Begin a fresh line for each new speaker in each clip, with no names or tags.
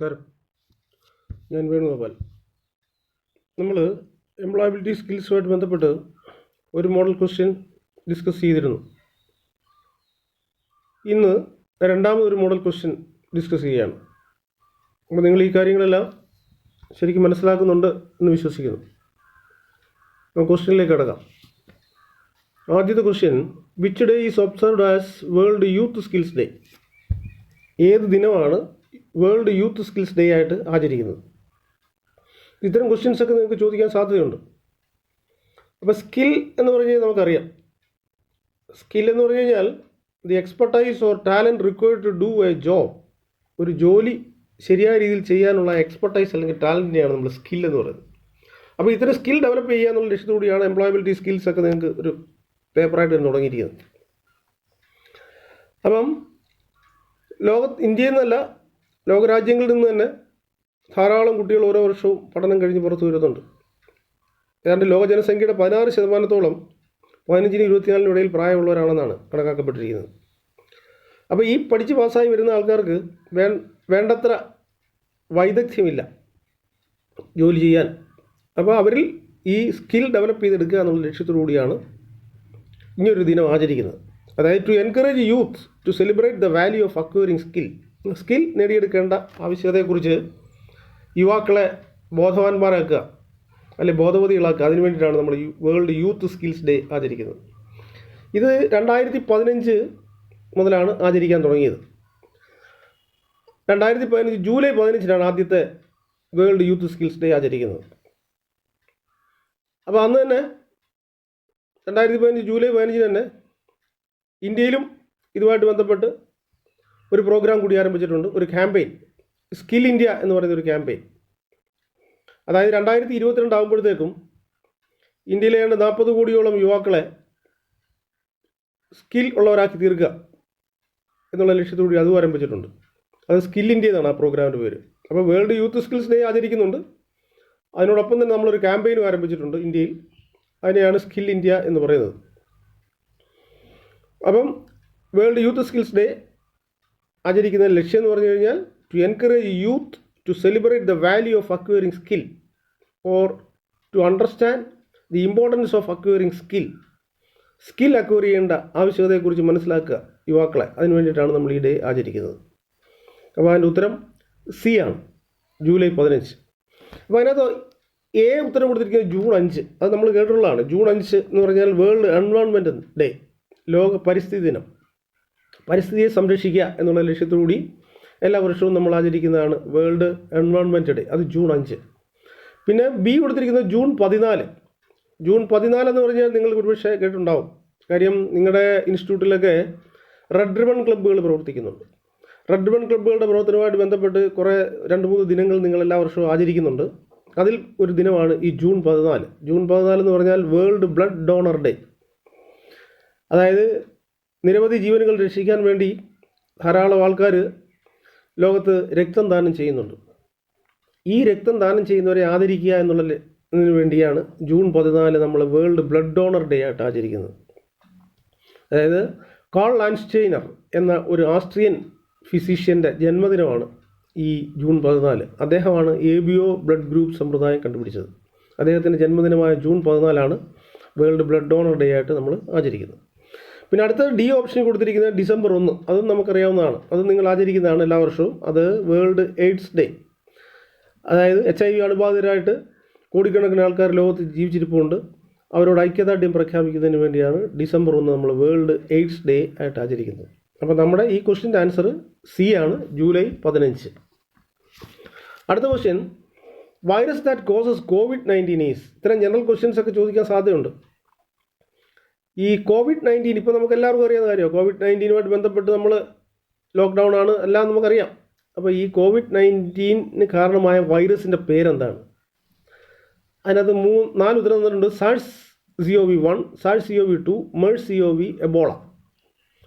നമസ്കാരം. ഞാൻ വേണുഗോപാൽ. നമ്മൾ എംപ്ലോയബിലിറ്റി സ്കിൽസുമായിട്ട് ബന്ധപ്പെട്ട് ഒരു മോഡൽ ക്വസ്റ്റ്യൻ ഡിസ്കസ് ചെയ്തിരുന്നു. ഇന്ന് രണ്ടാമതൊരു മോഡൽ ക്വസ്റ്റ്യൻ ഡിസ്കസ് ചെയ്യുകയാണ്. അപ്പോൾ നിങ്ങൾ ഈ കാര്യങ്ങളെല്ലാം ശരിക്കും മനസ്സിലാക്കുന്നുണ്ട് എന്ന് വിശ്വസിക്കുന്നു. നമുക്ക് ക്വസ്റ്റ്യനിലേക്ക് കടക്കാം. ആദ്യത്തെ question, which day is observed as world youth skills day? ഏത് ദിനമാണ് വേൾഡ് യൂത്ത് സ്കിൽസ് ഡേ ആയിട്ട് ആചരിക്കുന്നത്? ഇത്തരം ക്വസ്റ്റ്യൻസൊക്കെ നിങ്ങൾക്ക് ചോദിക്കാൻ സാധ്യതയുണ്ട്. അപ്പോൾ സ്കിൽ എന്ന് പറഞ്ഞു കഴിഞ്ഞാൽ നമുക്കറിയാം. സ്കിൽ എന്ന് പറഞ്ഞു കഴിഞ്ഞാൽ the expertise or talent required to do a job. ഒരു ജോലി ശരിയായ രീതിയിൽ ചെയ്യാനുള്ള എക്സ്പെർട്ടൈസ് അല്ലെങ്കിൽ ടാലൻറ്റിനെയാണ് നമ്മൾ സ്കിൽ എന്ന് പറയുന്നത്. അപ്പോൾ ഇത്തരം സ്കിൽ ഡെവലപ്പ് ചെയ്യുക എന്നുള്ള ലക്ഷ്യത്തോടെയാണ് എംപ്ലോയബിലിറ്റി സ്കിൽസൊക്കെ നിങ്ങൾക്ക് ഒരു പേപ്പറായിട്ട് തന്നെ തുടങ്ങിയിരിക്കുന്നത്. അപ്പം ഇന്ത്യയിൽ നിന്നല്ല, ലോകരാജ്യങ്ങളിൽ നിന്ന് തന്നെ ധാരാളം കുട്ടികൾ ഓരോ വർഷവും പഠനം കഴിഞ്ഞ് പുറത്തു വരുന്നുണ്ട്. ഏതാണ്ട് ലോക ജനസംഖ്യയുടെ 16% 15-24 ഇടയിൽ പ്രായമുള്ളവരാണെന്നാണ് കണക്കാക്കപ്പെട്ടിരിക്കുന്നത്. അപ്പോൾ ഈ പഠിച്ച് പാസ്സായി വരുന്ന ആൾക്കാർക്ക് വേണ്ടത്ര വൈദഗ്ധ്യമില്ല ജോലി ചെയ്യാൻ. അപ്പോൾ അവരിൽ ഈ സ്കിൽ ഡെവലപ്പ് ചെയ്തെടുക്കുക എന്നുള്ള ലക്ഷ്യത്തോടുകൂടിയാണ് ഇങ്ങനൊരു ദിനം ആചരിക്കുന്നത്. അതായത് to encourage youth to celebrate the value of acquiring skill നേടിയെടുക്കേണ്ട ആവശ്യകതയെക്കുറിച്ച് യുവാക്കളെ ബോധവാന്മാരാക്കുക, അല്ലെങ്കിൽ ബോധവതികളാക്കുക. അതിനു വേണ്ടിയിട്ടാണ് നമ്മൾ വേൾഡ് യൂത്ത് സ്കിൽസ് ഡേ ആചരിക്കുന്നത്. ഇത് 2015 മുതലാണ് ആചരിക്കാൻ തുടങ്ങിയത്. 2015 ജൂലൈ 15 ആദ്യത്തെ വേൾഡ് യൂത്ത് സ്കിൽസ് ഡേ ആചരിക്കുന്നത്. അപ്പോൾ അന്ന് തന്നെ 2015 ജൂലൈ 15 തന്നെ ഇന്ത്യയിലും ഇതുമായിട്ട് ബന്ധപ്പെട്ട് ഒരു പ്രോഗ്രാം കൂടി ആരംഭിച്ചിട്ടുണ്ട്, ഒരു ക്യാമ്പയിൻ, സ്കിൽ ഇന്ത്യ എന്ന് പറയുന്ന ഒരു ക്യാമ്പയിൻ. അതായത് 2022 ആകുമ്പോഴത്തേക്കും ഇന്ത്യയിലെ 40 കോടിയോളം യുവാക്കളെ സ്കിൽ ഉള്ളവരാക്കി തീർക്കുക എന്നുള്ള ലക്ഷ്യത്തോടെ അതും ആരംഭിച്ചിട്ടുണ്ട്. അത് സ്കിൽ ഇന്ത്യ എന്നാണ് ആ പ്രോഗ്രാമിൻ്റെ പേര്. അപ്പോൾ വേൾഡ് യൂത്ത് സ്കിൽസ് ഡേ ആചരിക്കുന്നുണ്ട്. അതിനോടൊപ്പം തന്നെ നമ്മളൊരു ക്യാമ്പയിനും ആരംഭിച്ചിട്ടുണ്ട് ഇന്ത്യയിൽ. അതിനെയാണ് സ്കിൽ ഇന്ത്യ എന്ന് പറയുന്നത്. അപ്പം വേൾഡ് യൂത്ത് സ്കിൽസ് ഡേ ആചരിക്കുന്ന ലക്ഷ്യം എന്ന് പറഞ്ഞു കഴിഞ്ഞാൽ to encourage youth to celebrate the value of acquiring skill or to understand the importance of acquiring skill acquire ചെയ്യേണ്ട ആവശ്യകതയെക്കുറിച്ച് മനസ്സിലാക്കുക യുവാക്കളെ. അതിന് വേണ്ടിയിട്ടാണ് നമ്മൾ ഈ ഡേ ആചരിക്കുന്നത്. അപ്പോൾ അതിൻ്റെ ഉത്തരം സി ആണ്, ജൂലൈ 15. അപ്പോൾ അതിനകത്ത് ഉത്തരം കൊടുത്തിരിക്കുന്നത് ജൂൺ 5. അത് നമ്മൾ കേട്ടിട്ടുള്ളതാണ്. ജൂൺ 5 എന്ന് പറഞ്ഞാൽ വേൾഡ് എൻവയോൺമെൻറ്റ് ഡേ, ലോക പരിസ്ഥിതി ദിനം. പരിസ്ഥിതിയെ സംരക്ഷിക്കുക എന്നുള്ള ലക്ഷ്യത്തോടുകൂടി എല്ലാ വർഷവും നമ്മൾ ആചരിക്കുന്നതാണ് വേൾഡ് എൻവയോൺമെൻറ്റ് ഡേ. അത് ജൂൺ 5. പിന്നെ ബി കൊടുത്തിരിക്കുന്നത് ജൂൺ 14. ജൂൺ 14 എന്ന് പറഞ്ഞാൽ നിങ്ങൾ ഒരുപക്ഷെ കേട്ടിട്ടുണ്ടാവും. കാര്യം നിങ്ങളുടെ ഇൻസ്റ്റിറ്റ്യൂട്ടിലൊക്കെ റെഡ് റിബൺ ക്ലബ്ബുകൾ പ്രവർത്തിക്കുന്നുണ്ട്. റെഡ് റിബൺ ക്ലബ്ബുകളുടെ പ്രവർത്തനവുമായിട്ട് ബന്ധപ്പെട്ട് കുറേ 2-3 ദിനങ്ങൾ നിങ്ങൾ എല്ലാ വർഷവും ആചരിക്കുന്നുണ്ട്. അതിൽ ഒരു ദിനമാണ് ഈ ജൂൺ 14. ജൂൺ 14 എന്ന് പറഞ്ഞാൽ വേൾഡ് ബ്ലഡ് ഡോണർ ഡേ. അതായത് നിരവധി ജീവനുകൾ രക്ഷിക്കാൻ വേണ്ടി ധാരാളം ആൾക്കാർ ലോകത്ത് രക്തം ദാനം ചെയ്യുന്നുണ്ട്. ഈ രക്തം ദാനം ചെയ്യുന്നവരെ ആദരിക്കുക എന്നുള്ളതിന് വേണ്ടിയാണ് ജൂൺ 14 നമ്മൾ വേൾഡ് ബ്ലഡ് ഡോണർ ഡേ ആയിട്ട് ആചരിക്കുന്നത്. അതായത് കാൾ ലാൻഡ്സ്റ്റൈനർ എന്ന ഒരു ആസ്ട്രിയൻ ഫിസിഷ്യൻ്റെ ജന്മദിനമാണ് ഈ ജൂൺ 14. അദ്ദേഹമാണ് ABO ബ്ലഡ് ഗ്രൂപ്പ് സമ്പ്രദായം കണ്ടുപിടിച്ചത്. അദ്ദേഹത്തിൻ്റെ ജന്മദിനമായ June 14 world blood donor day ആയിട്ട് നമ്മൾ ആചരിക്കുന്നത്. പിന്നെ അടുത്ത ഡി ഓപ്ഷൻ കൊടുത്തിരിക്കുന്നത് ഡിസംബർ 1. അതും നമുക്കറിയാവുന്നതാണ്. അത് നിങ്ങൾ ആചരിക്കുന്നതാണ് എല്ലാ വർഷവും. അത് വേൾഡ് എയ്ഡ്സ് ഡേ. അതായത് HIV അണുബാധിതരായിട്ട് കോടിക്കണക്കിന് ആൾക്കാർ ലോകത്ത് ജീവിച്ചിരിപ്പുണ്ട്. അവരോട് ഐക്യദാർഢ്യം പ്രഖ്യാപിക്കുന്നതിന് വേണ്ടിയാണ് ഡിസംബർ 1 നമ്മൾ വേൾഡ് എയ്ഡ്സ് ഡേ ആയിട്ട് ആചരിക്കുന്നത്. അപ്പോൾ നമ്മുടെ ഈ ക്വസ്റ്റ്യൻ്റെ ആൻസർ സി ആണ്, ജൂലൈ 15. അടുത്ത question, virus that causes COVID-19 is. ഇത്തരം ജനറൽ ക്വസ്റ്റ്യൻസ് ഒക്കെ ചോദിക്കാൻ സാധ്യതയുണ്ട്. ഈ COVID-19 ഇപ്പോൾ നമുക്ക് എല്ലാവർക്കും അറിയാവുന്ന കാര്യമാണ്. COVID-19 ബന്ധപ്പെട്ട് നമ്മൾ ലോക്ക്ഡൗൺ ആണ്, എല്ലാം നമുക്കറിയാം. അപ്പോൾ ഈ COVID-19 കാരണമായ വൈറസിൻ്റെ പേരെന്താണ്? അതിനകത്ത് 4 ഉത്തരം തന്നിട്ടുണ്ട്. SARS-CoV-1, SARS-CoV-2, MERS-CoV, Ebola.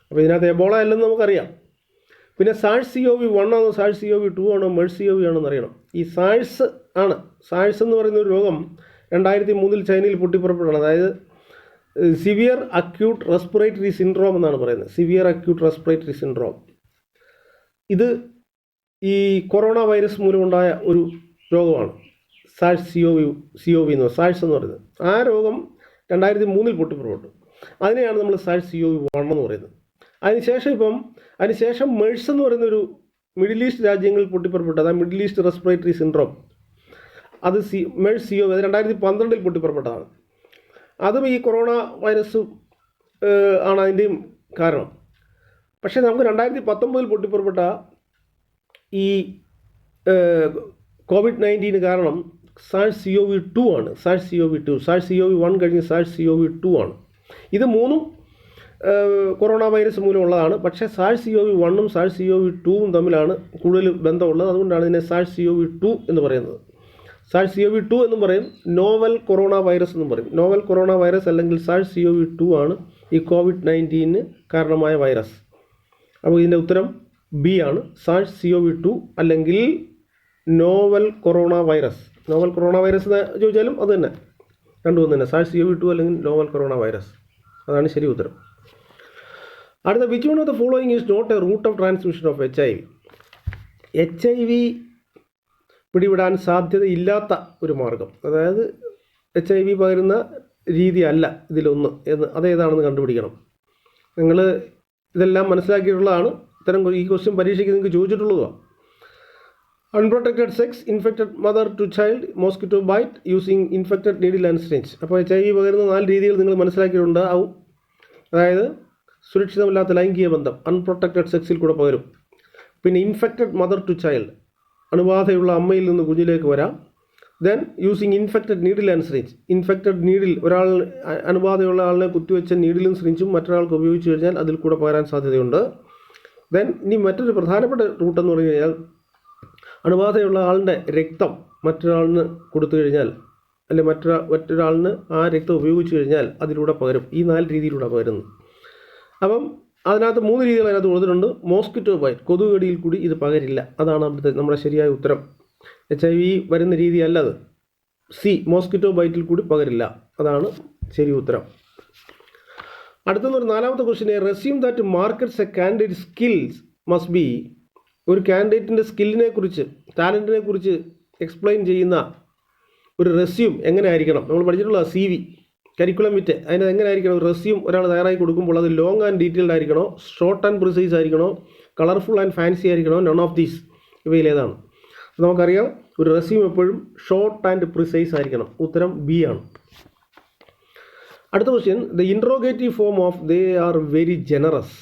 അപ്പോൾ ഇതിനകത്ത് എബോള അല്ലെന്ന് നമുക്കറിയാം. പിന്നെ SARS-CoV-1 ആണോ SARS-CoV-2 ആണോ MERS-CoV ആണോ എന്നറിയണം. ഈ സാഴ്സ് എന്ന് പറയുന്ന ഒരു രോഗം 2003 ചൈനയിൽ പൊട്ടിപ്പുറപ്പെടുകയാണ്. അതായത് സിവിയർ അക്യൂട്ട് റെസ്പിറേറ്ററി സിൻഡ്രോം എന്നാണ് പറയുന്നത്. Severe acute respiratory syndrome. ഇത് ഈ കൊറോണ വൈറസ് മൂലമുണ്ടായ ഒരു രോഗമാണ് സാഴ്സ് CoV എന്ന് സാഴ്സ് എന്ന് പറയുന്നത്. ആ രോഗം 2003 പൊട്ടിപ്പുറപ്പെട്ടു. അതിനെയാണ് നമ്മൾ സാഴ്സ് CoV-1 എന്ന് പറയുന്നത്. അതിനുശേഷം MERS എന്ന് പറയുന്നൊരു മിഡിൽ ഈസ്റ്റ് രാജ്യങ്ങളിൽ പൊട്ടിപ്പുറപ്പെട്ടത്, ആ മിഡിൽ ഈസ്റ്റ് റെസ്പിറേറ്ററി സിൻഡ്രോം, അത് MERS CoV, അത് 2012 പൊട്ടിപ്പുറപ്പെട്ടതാണ്. അതും ഈ കൊറോണ വൈറസ് ആണ് അതിൻ്റെയും കാരണം. പക്ഷേ നമുക്ക് 2019 പൊട്ടിപ്പുറപ്പെട്ട ഈ COVID-19 കാരണം സാഴ്സ് CoV-2 ആണ്. സാഴ്സ് CoV-1 കഴിഞ്ഞ് സാഴ്സ് CoV-2 ആണ്. ഇത് മൂന്നും കൊറോണ വൈറസ് മൂലമുള്ളതാണ്. പക്ഷേ സാഴ്സ് CoV-1ഉം സാഴ്സ് CoV-2ഉം തമ്മിലാണ് കൂടുതൽ ബന്ധമുള്ളത്. അതുകൊണ്ടാണ് ഇതിനെ സാഴ്സ് CoV-2 എന്ന് പറയുന്നത്. സാഴ്സ് CoV-2 എന്നും പറയും, നോവൽ കൊറോണ വൈറസ് എന്നും പറയും. നോവൽ കൊറോണ വൈറസ് അല്ലെങ്കിൽ സാഴ്സ് CoV-2 ആണ് ഈ COVID-19 കാരണമായ വൈറസ്. അപ്പോൾ ഇതിൻ്റെ ഉത്തരം ബി ആണ്, സാഴ്സ് CoV-2 അല്ലെങ്കിൽ novel corona virus. Novel corona virus എന്ന് ചോദിച്ചാലും അത് തന്നെ, രണ്ടും തന്നെ, സാഴ്സ് CoV-2 അല്ലെങ്കിൽ നോവൽ കൊറോണ വൈറസ്. അതാണ് ശരി ഉത്തരം. അടുത്ത, which one of the following is not a route of transmission of HIV? HIV പിടിവിടാൻ സാധ്യതയില്ലാത്ത ഒരു മാർഗം, അതായത് HIV പകരുന്ന രീതി അല്ല ഇതിലൊന്ന് എന്ന്, അതേതാണെന്ന് കണ്ടുപിടിക്കണം. നിങ്ങൾ ഇതെല്ലാം മനസ്സിലാക്കിയിട്ടുള്ളതാണ്. ഈ ക്വസ്റ്റ്യൻ പരീക്ഷയ്ക്ക് നിങ്ങൾക്ക് ചോദിച്ചിട്ടുള്ളതാണ്. Unprotected sex, infected mother to child, mosquito bite, using infected needle and syringe. അപ്പോൾ HIV പകരുന്ന 4 രീതികൾ നിങ്ങൾ മനസ്സിലാക്കിയിട്ടുണ്ടാവും. അതായത് സുരക്ഷിതമല്ലാത്ത ലൈംഗിക ബന്ധം, അൺപ്രൊട്ടക്റ്റഡ് സെക്സിൽ കൂടെ പകരും. പിന്നെ ഇൻഫെക്റ്റഡ് മദർ ടു ചൈൽഡ്, അണുബാധയുള്ള അമ്മയിൽ നിന്ന് കുഞ്ഞിലേക്ക് വരാം. Then using infected needle and syringe, infected needle, ഒരാൾ അണുബാധയുള്ള ആളിനെ കുത്തിവെച്ച നീഡിലും സിറിഞ്ചും മറ്റൊരാൾക്ക് ഉപയോഗിച്ച് കഴിഞ്ഞാൽ അതിൽ കൂടെ പകരാൻ സാധ്യതയുണ്ട്. ദെൻ ഇനി മറ്റൊരു പ്രധാനപ്പെട്ട റൂട്ടെന്ന് പറഞ്ഞു കഴിഞ്ഞാൽ, അണുബാധയുള്ള ആളുടെ രക്തം മറ്റൊരാളിന് കൊടുത്തു കഴിഞ്ഞാൽ, അല്ലെങ്കിൽ മറ്റൊരാളിന് ആ രക്തം ഉപയോഗിച്ച് കഴിഞ്ഞാൽ അതിലൂടെ പകരും. ഈ 4 രീതിയിലൂടെ പകരുന്നു. അപ്പം അതിനകത്ത് 3 രീതികൾ അതിനകത്ത് കൊടുത്തിട്ടുണ്ട്. മോസ്കിറ്റോ ബൈറ്റ്, കൊതുക് കടിയിൽ കൂടി ഇത് പകരില്ല. അതാണ് നമ്മുടെ ശരിയായ ഉത്തരം. HIV വരുന്ന രീതി അല്ലത്. സി, മോസ്കിറ്റോ ബൈറ്റിൽ കൂടി പകരില്ല. അതാണ് ശരി ഉത്തരം. അടുത്തൊരു 4ാമത്തെ question, resume that markets a candidate skills must be. ഒരു കാൻഡിഡേറ്റിൻ്റെ സ്കില്ലിനെ കുറിച്ച്, ടാലൻറ്റിനെ കുറിച്ച് എക്സ്പ്ലെയിൻ ചെയ്യുന്ന ഒരു റെസ്യൂം എങ്ങനെ ആയിരിക്കണം? നമ്മൾ പഠിച്ചിട്ടുള്ള CV, കരിക്കുലം വിറ്റ്, അതിന് എങ്ങനെ ആയിരിക്കണം ഒരു റെസ്യൂം ഒരാൾ തയ്യാറായി കൊടുക്കുമ്പോൾ? അത് ലോങ് ആൻഡ് ഡീറ്റെയിൽഡ് ആയിരിക്കണോ, ഷോർട്ട് ആൻഡ് പ്രിസൈസ് ആയിരിക്കണോ, കളർഫുൾ ആൻഡ് ഫാൻസി ആയിരിക്കണോ, നൺ ഓഫ് ദീസ്, ഇവയിലേതാണ്? നമുക്കറിയാം ഒരു റെസ്യൂം എപ്പോഴും ഷോർട്ട് ആൻഡ് പ്രിസൈസ് ആയിരിക്കണം. ഉത്തരം ബി ആണ്. അടുത്ത question, the interrogative form of they are very generous.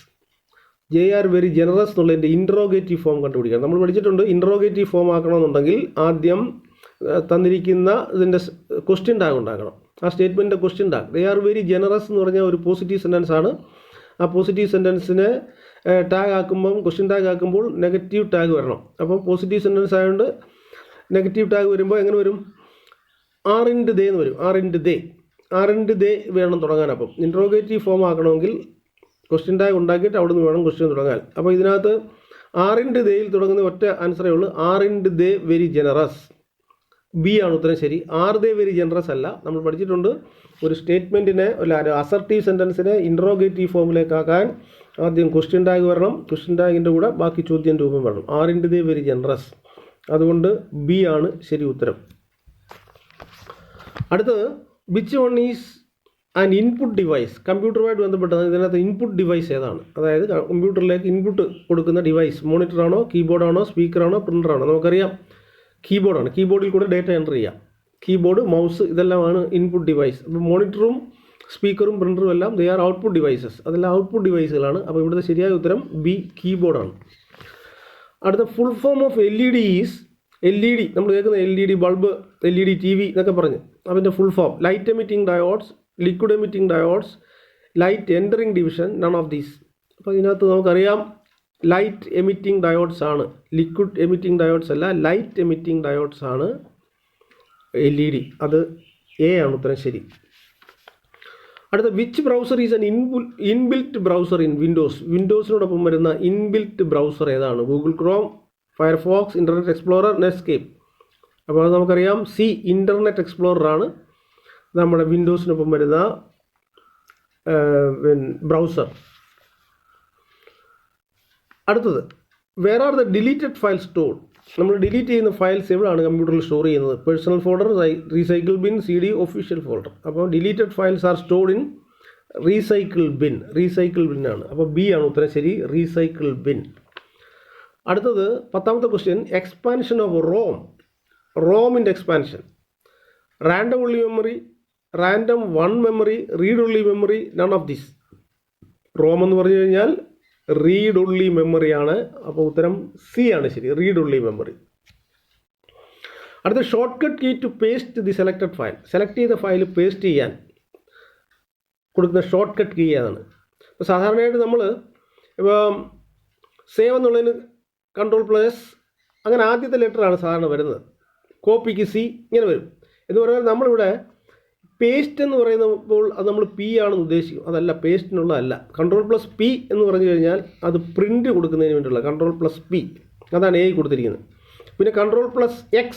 J R very generous എന്നുള്ളതിൻ്റെ ഇൻട്രോഗേറ്റീവ് ഫോം കണ്ടുപിടിക്കണം. നമ്മൾ പഠിച്ചിട്ടുണ്ട്, ഇൻട്രോഗേറ്റീവ് ഫോം ആക്കണമെന്നുണ്ടെങ്കിൽ ആദ്യം തന്നിരിക്കുന്ന ഇതിൻ്റെ ക്വസ്റ്റ്യൻ ടാഗ് ഉണ്ടാക്കണം. ആ സ്റ്റേറ്റ്മെൻറ്റിൻ്റെ question tag. They are very generous എന്ന് പറഞ്ഞാൽ ഒരു പോസിറ്റീവ് സെൻറ്റൻസ് ആണ്. ആ പോസിറ്റീവ് സെൻറ്റൻസിനെ ടാഗ് ആക്കുമ്പം, ക്വസ്റ്റ്യൻ ടാഗ് ആക്കുമ്പോൾ നെഗറ്റീവ് ടാഗ് വരണം. അപ്പോൾ പോസിറ്റീവ് സെൻറ്റൻസ് ആയതുകൊണ്ട് നെഗറ്റീവ് ടാഗ് വരുമ്പോൾ എങ്ങനെ വരും? ആർ ഇൻഡ് ദേ എന്ന് വരും. ആർ ഇൻഡ് ദേ വേണം തുടങ്ങാൻ. അപ്പം ഇൻട്രോഗേറ്റീവ് ഫോം ആക്കണമെങ്കിൽ ക്വസ്റ്റ്യൻ ടാഗ് ഉണ്ടാക്കിയിട്ട് അവിടെ നിന്ന് വേണം ക്വസ്റ്റ്യൻ തുടങ്ങാൻ. അപ്പോൾ ഇതിനകത്ത് ആർ ഇൻഡ് ദേയിൽ തുടങ്ങുന്ന ഒറ്റ ആൻസറേ ഉള്ളൂ, ആർ ഇൻഡ് ദേ വെരി ജനറസ്. ബി ആണ് ഉത്തരം ശരി. ആർ ദേ വെരി ജനറസ് അല്ല. നമ്മൾ പഠിച്ചിട്ടുണ്ട്, ഒരു സ്റ്റേറ്റ്മെൻറ്റിനെ, ഒരു അസർട്ടീവ് സെൻറ്റൻസിനെ ഇൻട്രോഗേറ്റീവ് ഫോമിലേക്കാക്കാൻ ആദ്യം ക്വസ്റ്റ്യൻ ടാഗ് വരണം. ക്വസ്റ്റ്യൻ ടാഗിൻ്റെ കൂടെ ബാക്കി ചോദ്യം രൂപം വരണം. Aren't they very generous. അതുകൊണ്ട് ബി ആണ് ശരി ഉത്തരം. അടുത്തത്, which one is an input device? കമ്പ്യൂട്ടറുമായിട്ട് ബന്ധപ്പെട്ടത്. ഇതിനകത്ത് ഇൻപുട്ട് ഡിവൈസ് ഏതാണ്? അതായത് കമ്പ്യൂട്ടറിലേക്ക് ഇൻപുട്ട് കൊടുക്കുന്ന ഡിവൈസ് മോണിറ്ററാണോ, കീബോർഡാണോ, സ്പീക്കറാണോ, പ്രിൻ്ററാണോ? നമുക്കറിയാം കീബോർഡാണ്. കീബോർഡിൽ കൂടെ ഡേറ്റ എൻ്റർ ചെയ്യാം. കീബോർഡ്, മൗസ്, ഇതെല്ലാമാണ് ഇൻപുട്ട് ഡിവൈസ്. അപ്പോൾ മോണിറ്ററും സ്പീക്കറും പ്രിൻ്ററും എല്ലാം ദേ ആർ ഔട്ട്പുട്ട് ഡിവൈസസ്. അതെല്ലാം ഔട്ട്പുട്ട് ഡിവൈസുകളാണ്. അപ്പോൾ ഇവിടുത്തെ ശരിയായ ഉത്തരം ബി, കീബോർഡാണ്. അടുത്ത, full form of LED is. LED നമ്മൾ കേൾക്കുന്ന LED ബൾബ്, LED TV എന്നൊക്കെ പറഞ്ഞ്, അതിൻ്റെ full form light emitting diodes, liquid emitting diodes, light entering division, none of these. അപ്പോൾ ഇതിനകത്ത് നമുക്കറിയാം ലൈറ്റ് എമിറ്റിംഗ് ഡയോഡ്സ് ആണ്. ലിക്വിഡ് എമിറ്റിംഗ് ഡയോഡ്സ് അല്ല, ലൈറ്റ് എമിറ്റിംഗ് ഡയോഡ്സ് ആണ് LED. അത് എ ആണ് ഉത്തരം ശരി. അടുത്ത, which browser is an inbuilt browser in Windows? വിൻഡോസിനോടൊപ്പം വരുന്ന ഇൻബിൽറ്റ് ബ്രൗസർ ഏതാണ്? Google Chrome, Firefox, Internet Explorer, Netscape. അപ്പോൾ അത് നമുക്കറിയാം സി, ഇൻ്റർനെറ്റ് എക്സ്പ്ലോററാണ് നമ്മുടെ വിൻഡോസിനൊപ്പം വരുന്ന ബ്രൗസർ. അടുത്തത്, where are the deleted file stored? നമ്മൾ ഡിലീറ്റ് ചെയ്യുന്ന ഫയൽസ് എവിടെയാണ് കമ്പ്യൂട്ടറിൽ സ്റ്റോർ ചെയ്യുന്നത്? Personal folder, recycle bin, CD, official folder. അപ്പോൾ deleted files are stored in recycle bin. Recycle ബിന്നാണ്. അപ്പോൾ ബി ആണ് ഉത്തരം ശരി, റീസൈക്കിൾ ബിൻ. അടുത്തത് 10ാമത്തെ ക്വസ്റ്റ്യൻ, എക്സ്പാൻഷൻ ഓഫ് റോം. റോമിൻ്റെ expansion. Random only memory, random one memory, read only memory, none of this. ROM എന്ന് പറഞ്ഞു കഴിഞ്ഞാൽ റീഡ് ഉള്ളി മെമ്മറിയാണ്. അപ്പോൾ ഉത്തരം സി ആണ് ശരി, റീഡ് ഉള്ളി മെമ്മറി. അടുത്ത short cut key to paste the selected file. Select ചെയ്ത ഫയൽ പേസ്റ്റ് ചെയ്യാൻ കൊടുക്കുന്ന ഷോർട്ട് കട്ട് കീ ആണ്. ഇപ്പോൾ സാധാരണയായിട്ട് നമ്മൾ ഇപ്പോൾ സേവ് എന്നുള്ളതിന് Ctrl+, അങ്ങനെ ആദ്യത്തെ ലെറ്ററാണ് സാധാരണ വരുന്നത്. കോപ്പിക്ക് C ഇങ്ങനെ വരും. എന്ന് പറഞ്ഞാൽ നമ്മളിവിടെ പേസ്റ്റ് എന്ന് പറയുമ്പോൾ അത് നമ്മൾ P ആണെന്ന് ഉദ്ദേശിക്കും. അതല്ല, പേസ്റ്റിനുള്ളതല്ല. Ctrl+P എന്ന് പറഞ്ഞു കഴിഞ്ഞാൽ അത് പ്രിൻ്റ് കൊടുക്കുന്നതിന് വേണ്ടിയുള്ള Ctrl+P, അതാണ് A കൊടുത്തിരിക്കുന്നത്. പിന്നെ Ctrl+X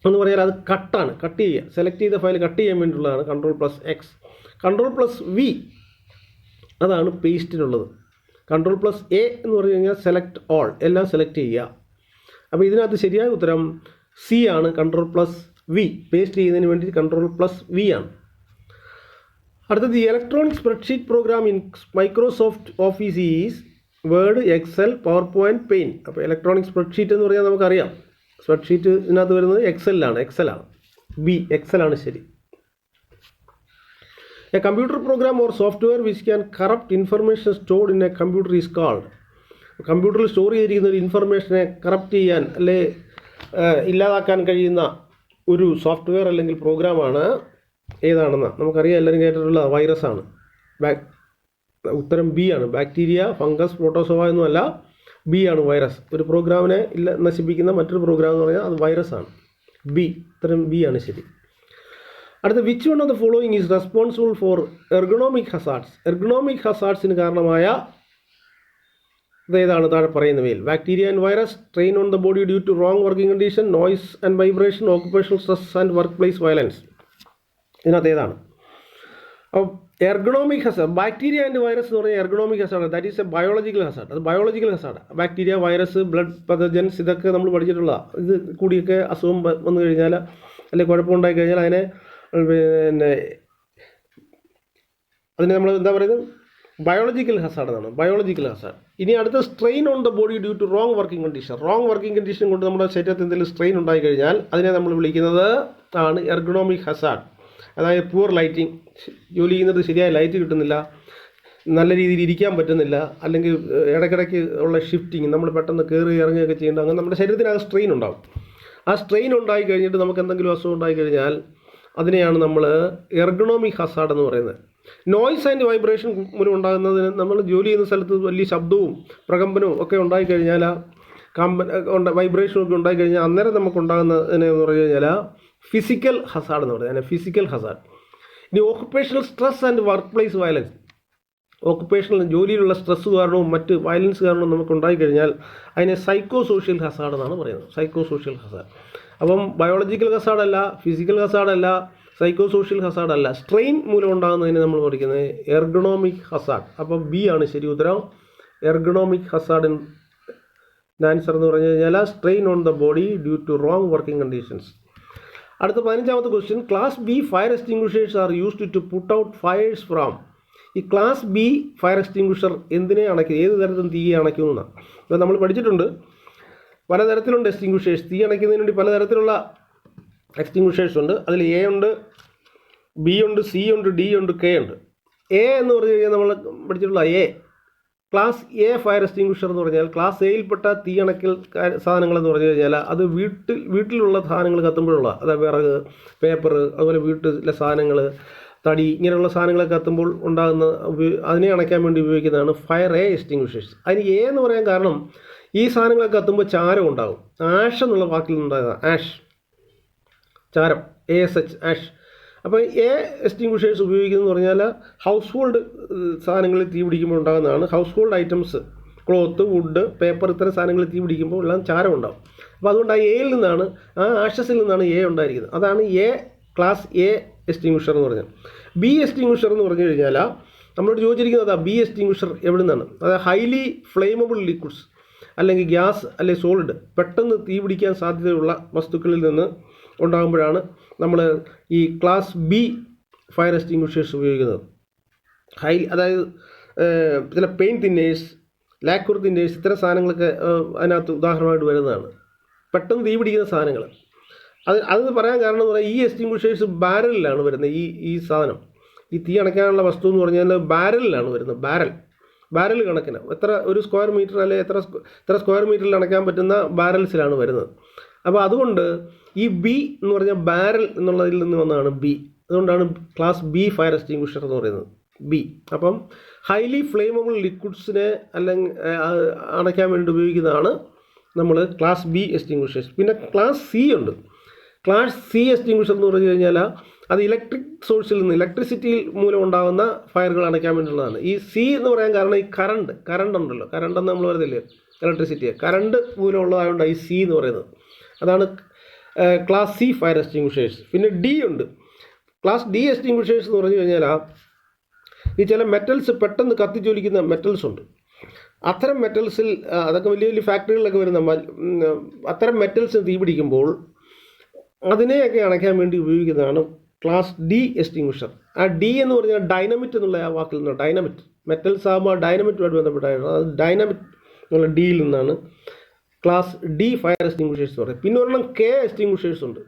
എന്ന് പറഞ്ഞാൽ അത് കട്ടാണ്, കട്ട് ചെയ്യുക. സെലക്ട് ചെയ്ത ഫയൽ കട്ട് ചെയ്യാൻ വേണ്ടിയുള്ളതാണ് Ctrl+X. Ctrl+V അതാണ് പേസ്റ്റിനുള്ളത്. Ctrl+A എന്ന് പറഞ്ഞു കഴിഞ്ഞാൽ സെലക്ട് ഓൾ, എല്ലാം സെലക്ട് ചെയ്യുക. അപ്പോൾ ഇതിനകത്ത് ശരിയായ ഉത്തരം സി ആണ്, Ctrl+V. പേസ്റ്റ് ചെയ്യുന്നതിന് വേണ്ടി Ctrl+V ആണ്. അടുത്തത് electronic spreadsheet program in Microsoft office is Word, Excel, PowerPoint, Paint. അപ്പോൾ ഇലക്ട്രോണിക് സ്പ്രെഡ്ഷീറ്റ് എന്ന് പറഞ്ഞാൽ നമുക്കറിയാം, സ്പ്രെഡ്ഷീറ്റ് ഇതിനകത്ത് വരുന്നത് എക്സലാണ്. ബി, എക്സലാണ് ശരി. A computer program or software which can corrupt information stored in A computer is called. കമ്പ്യൂട്ടറിൽ store ചെയ്തിരിക്കുന്ന ഒരു ഇൻഫർമേഷനെ കറപ്റ്റ് ചെയ്യാൻ അല്ലെ ഇല്ലാതാക്കാൻ കഴിയുന്ന ഒരു സോഫ്റ്റ്വെയർ അല്ലെങ്കിൽ പ്രോഗ്രാമാണ് ഏതാണെന്ന് നമുക്കറിയാം, എല്ലാവരും കേട്ടിട്ടുള്ള വൈറസാണ്. ഉത്തരം ബി ആണ്. ബാക്ടീരിയ, ഫംഗസ്, പ്രോട്ടോസോവ ഒന്നുമല്ല, ബി ആണ് വൈറസ്. ഒരു പ്രോഗ്രാമിനെ നശിപ്പിക്കുന്ന മറ്റൊരു പ്രോഗ്രാം എന്ന് പറഞ്ഞാൽ അത് വൈറസാണ്. ബി, ഉത്തരം ബി ആണ് ശരി. അടുത്ത which one of the following is responsible for ergonomic hazards. Ergonomic ഹസാർഡ്സിന് കാരണമായ ഇതേതാണ് താഴെ പറയുന്നവയിൽ? Bacteria and virus, train on the body due to wrong working condition, noise and vibration, occupational stress and work place violence. ഇതിനകത്ത് ഏതാണ്? അപ്പോൾ ergonomic hazard, bacteria and virus എന്ന് പറഞ്ഞാൽ ergonomic hazard, that is a biological hazard. അത് biological hazard. Bacteria, virus, blood pathogens, ഇതൊക്കെ നമ്മൾ പഠിച്ചിട്ടുള്ള. ഇത് കൂടിയൊക്കെ അസുഖം വന്നു കഴിഞ്ഞാൽ അല്ലെങ്കിൽ കുഴപ്പമുണ്ടായി കഴിഞ്ഞാൽ അതിനെ നമ്മൾ എന്താ പറയുന്നത്? ബയോളജിക്കൽ ഹസാർഡ് എന്നാണ്, ബയോളജിക്കൽ ഹസാർഡ്. ഇനി അടുത്ത strain on the body due to wrong working condition. Wrong working condition കൊണ്ട് നമ്മുടെ ശരീരത്തിൽ എന്തെങ്കിലും സ്ട്രെയിൻ ഉണ്ടായി കഴിഞ്ഞാൽ അതിനെ നമ്മൾ വിളിക്കുന്നത് ആണ് എർഗണോമിക് ഹസാർഡ്. അതായത് പുവർ ലൈറ്റിംഗ്, ജോലി ചെയ്യുന്നത് ശരിയായ ലൈറ്റ് കിട്ടുന്നില്ല, നല്ല രീതിയിൽ ഇരിക്കാൻ പറ്റുന്നില്ല, അല്ലെങ്കിൽ ഇടയ്ക്കിടയ്ക്ക് ഉള്ള ഷിഫ്റ്റിങ്, നമ്മൾ പെട്ടെന്ന് കയറി ഇറങ്ങുകയൊക്കെ ചെയ്യേണ്ട, അങ്ങനെ നമ്മുടെ ശരീരത്തിന് സ്ട്രെയിൻ ഉണ്ടാകും. ആ സ്ട്രെയിൻ ഉണ്ടായി കഴിഞ്ഞിട്ട് നമുക്ക് എന്തെങ്കിലും അസുഖം ഉണ്ടായി കഴിഞ്ഞാൽ അതിനെയാണ് നമ്മൾ എർഗണോമിക് ഹസാർഡ് എന്ന് പറയുന്നത്. നോയ്സ് ആൻഡ് വൈബ്രേഷൻ മൂലം ഉണ്ടാകുന്നതിന്, നമ്മൾ ജോലി ചെയ്യുന്ന സ്ഥലത്ത് വലിയ ശബ്ദവും പ്രകമ്പനവും ഒക്കെ ഉണ്ടായിക്കഴിഞ്ഞാൽ, വൈബ്രേഷനും ഒക്കെ ഉണ്ടായിക്കഴിഞ്ഞാൽ അന്നേരം നമുക്കുണ്ടാകുന്നതിനെ എന്ന് പറഞ്ഞു കഴിഞ്ഞാൽ ഫിസിക്കൽ ഹസാർഡ് എന്ന് പറയുന്നത്, ഫിസിക്കൽ ഹസാർഡ്. ഇനി occupational stress and work place violence. Occupational ജോലിയിലുള്ള സ്ട്രെസ് കാരണവും മറ്റ് വയലൻസ് കാരണവും നമുക്ക് ഉണ്ടായിക്കഴിഞ്ഞാൽ അതിനെ സൈക്കോ സോഷ്യൽ ഹസാർഡ് എന്നാണ് പറയുന്നത്, സൈക്കോ സോഷ്യൽ ഹസാർഡ്. അപ്പം ബയോളജിക്കൽ ഹസാർഡല്ല, ഫിസിക്കൽ ഹസാർഡല്ല, സൈക്കോ സോഷ്യൽ ഹസാർഡല്ല, സ്ട്രെയിൻ മൂലം ഉണ്ടാകുന്നതിന് നമ്മൾ പഠിക്കുന്നത് എർഗണോമിക് ഹസാർഡ്. അപ്പം ബി ആണ് ശരി ഉത്തരം, എർഗണോമിക് ഹസാർഡിന് ആൻസർ എന്ന് പറഞ്ഞു കഴിഞ്ഞാൽ strain on the body due to wrong working conditions. അടുത്ത 15ാമത്തെ question, class B fire extinguishers are used to put out fires from. ഈ ക്ലാസ് ബി ഫയർ എക്സ്റ്റിംഗ്വിഷർ എന്തിനെ അണയ്ക്കും, ഏത് തരത്തിലും തീയെ അണയ്ക്കുമെന്നാണ്. ഇപ്പോൾ നമ്മൾ പഠിച്ചിട്ടുണ്ട് പലതരത്തിലുണ്ട് എക്സ്റ്റിംഗ്വിഷേഴ്സ്. തീ അണയ്ക്കുന്നതിന് വേണ്ടി പലതരത്തിലുള്ള എക്സ്റ്റിംഗ്വിഷേഴ്സ് ഉണ്ട്. അതിൽ എ ഉണ്ട്, ബി ഉണ്ട്, സി ഉണ്ട്, ഡി ഉണ്ട്, കെ ഉണ്ട്. എ എന്ന് പറഞ്ഞു കഴിഞ്ഞാൽ നമ്മൾ പഠിച്ചിട്ടുള്ള ക്ലാസ് എ ഫയർ എക്സ്റ്റിംഗ്വിഷർ എന്ന് പറഞ്ഞാൽ ക്ലാസ് എയിൽപ്പെട്ട തീ അണയ്ക്കൽ സാധനങ്ങളെന്ന് പറഞ്ഞു കഴിഞ്ഞാൽ അത് വീട്ടിലുള്ള സാധനങ്ങൾ കത്തുമ്പോഴുള്ള, അതായത് വിറക്, പേപ്പർ, അതുപോലെ വീട്ടിലെ സാധനങ്ങൾ, തടി, ഇങ്ങനെയുള്ള സാധനങ്ങളൊക്കെ കത്തുമ്പോൾ ഉണ്ടാകുന്ന അതിനെ അണയ്ക്കാൻ വേണ്ടി ഉപയോഗിക്കുന്നതാണ് ഫയർ എ എക്സ്റ്റിംഗ്വിഷേഴ്സ്. അതിന് എ എന്ന് പറയാൻ കാരണം ഈ സാധനങ്ങളൊക്കെ കത്തുമ്പോൾ ചാരം ഉണ്ടാകും. ആഷ് എന്നുള്ള വാക്കിൽ നിന്നുണ്ടാകുന്ന ആഷ്, ചാരം, ASH, ആഷ്. അപ്പോൾ എ എക്സ്റ്റിംഗ്വിഷേഴ്സ് ഉപയോഗിക്കുന്നതെന്ന് പറഞ്ഞാൽ ഹൗസ് ഹോൾഡ് സാധനങ്ങളിൽ തീ പിടിക്കുമ്പോൾ ഉണ്ടാകുന്നതാണ്. Household items, cloth, wood, paper, ഇത്തരം സാധനങ്ങളിൽ തീ പിടിക്കുമ്പോൾ എല്ലാം ചാരം ഉണ്ടാകും. അപ്പോൾ അതുകൊണ്ട് ആ എയിൽ നിന്നാണ്, ആ ആഷസിൽ നിന്നാണ് എ ഉണ്ടായിരിക്കുന്നത്. അതാണ് എ ക്ലാസ് എ എക്സ്റ്റിംഗ്വിഷർ എന്ന് പറഞ്ഞാൽ. ബി എക്സ്റ്റിംഗ്വിഷർ എന്ന് പറഞ്ഞു കഴിഞ്ഞാൽ നമ്മളോട് ചോദിച്ചിരിക്കുന്നത് ബി എക്സ്റ്റിംഗ്വിഷർ എവിടെ നിന്നാണ്? അതായത് ഹൈലി ഫ്ലെയിമബിൾ ലിക്വിഡ്സ്. അല്ലെങ്കിൽ ഗ്യാസ് അല്ലെങ്കിൽ സോളിഡ് പെട്ടെന്ന് തീ പിടിക്കാൻ സാധ്യതയുള്ള വസ്തുക്കളിൽ നിന്ന് ഉണ്ടാകുമ്പോഴാണ് നമ്മൾ ഈ ക്ലാസ് ബി ഫയർ എക്സ്റ്റിങ്വിഷേഴ്സ് ഉപയോഗിക്കുന്നത്. അതായത് ചില പെയിൻ തിന്നേഴ്സ്, ലാക്വർ തിന്നേഴ്സ്, ഇത്തരം സാധനങ്ങളൊക്കെ അതിനകത്ത് ഉദാഹരണമായിട്ട് വരുന്നതാണ്. പെട്ടെന്ന് തീ പിടിക്കുന്ന സാധനങ്ങൾ. അത് പറയാൻ കാരണം എന്ന് പറഞ്ഞാൽ ഈ എക്സ്റ്റിങ്വിഷേഴ്സ് ബാരലിലാണ് വരുന്നത്. ഈ സാധനം, ഈ തീ അണയ്ക്കാനുള്ള വസ്തു എന്ന് പറഞ്ഞാൽ ബാരലിലാണ് വരുന്നത്. ബാരൽ കണക്കിന് എത്ര ഒരു സ്ക്വയർ മീറ്റർ അല്ലെങ്കിൽ എത്ര സ്ക്വയർ മീറ്ററിൽ അണയ്ക്കാൻ പറ്റുന്ന ബാരൽസിലാണ് വരുന്നത്. അപ്പോൾ അതുകൊണ്ട് ഈ ബി എന്ന് പറഞ്ഞാൽ ബാരൽ എന്നുള്ളതിൽ നിന്ന് വന്നതാണ് ബി. അതുകൊണ്ടാണ് ക്ലാസ് ബി ഫയർ എക്സ്റ്റിങ്വിഷർ എന്ന് പറയുന്നത് ബി. അപ്പം ഹൈലി ഫ്ലെയിമബിൾ ലിക്വിഡ്സിനെ അല്ലെങ്കിൽ അണയ്ക്കാൻ വേണ്ടി ഉപയോഗിക്കുന്നതാണ് നമ്മൾ ക്ലാസ് ബി എക്സ്റ്റിങ്വിഷേഴ്സ്. പിന്നെ ക്ലാസ് സി ഉണ്ട്. ക്ലാസ് സി എക്സ്റ്റിങ്വിഷർ എന്ന് പറഞ്ഞു കഴിഞ്ഞാൽ അത് ഇലക്ട്രിക് സോഴ്സിൽ നിന്ന്, ഇലക്ട്രിസിറ്റി മൂലം ഉണ്ടാകുന്ന ഫയറുകൾ അണയ്ക്കാൻ വേണ്ടിയുള്ളതാണ്. ഈ സി എന്ന് പറയാൻ കാരണം ഈ കറണ്ട് ഉണ്ടല്ലോ, കറണ്ട് എന്ന് നമ്മൾ പറയുന്നില്ലേ, ഇലക്ട്രിസിറ്റി, കറണ്ട് മൂലം ഉള്ളതായതുകൊണ്ട് ഈ സി എന്ന് പറയുന്നത്. അതാണ് ക്ലാസ് സി ഫയർ എക്സ്റ്റിങ്വിഷേഴ്സ്. പിന്നെ ഡി ഉണ്ട്. ക്ലാസ് ഡി എക്സ്റ്റിങ്വിഷേഴ്സ് എന്ന് പറഞ്ഞു കഴിഞ്ഞാൽ ഈ ചില മെറ്റൽസ് പെട്ടെന്ന് കത്തിജ്വലിക്കുന്ന മെറ്റൽസ് ഉണ്ട്. അത്തരം മെറ്റൽസിൽ, അതൊക്കെ വലിയ വലിയ ഫാക്ടറികളിലൊക്കെ വരുന്ന അത്തരം മെറ്റൽസ് തീ പിടിക്കുമ്പോൾ അതിനെയൊക്കെ അണയ്ക്കാൻ വേണ്ടി ഉപയോഗിക്കുന്നതാണ് ക്ലാസ് ഡി എക്സ്റ്റിങ്വിഷർ. ആ ഡി എന്ന് പറഞ്ഞാൽ ഡൈനമിറ്റ് എന്നുള്ള ആ വാക്കിൽ നിന്നാണ്. ഡൈനമിറ്റ് മെറ്റൽസ് ആകുമ്പോൾ ഡൈനമിറ്റുമായിട്ട് ബന്ധപ്പെട്ടായിരുന്നു. അത് ഡൈനമിറ്റ് എന്നുള്ള ഡിയിൽ നിന്നാണ് ക്ലാസ് ഡി ഫയർ എക്സ്റ്റിങ്വിഷേഴ്സ് പറയുന്നത്. പിന്നെ ഒരെണ്ണം കെ എക്സ്റ്റിങ്വിഷേഴ്സ് ഉണ്ട്.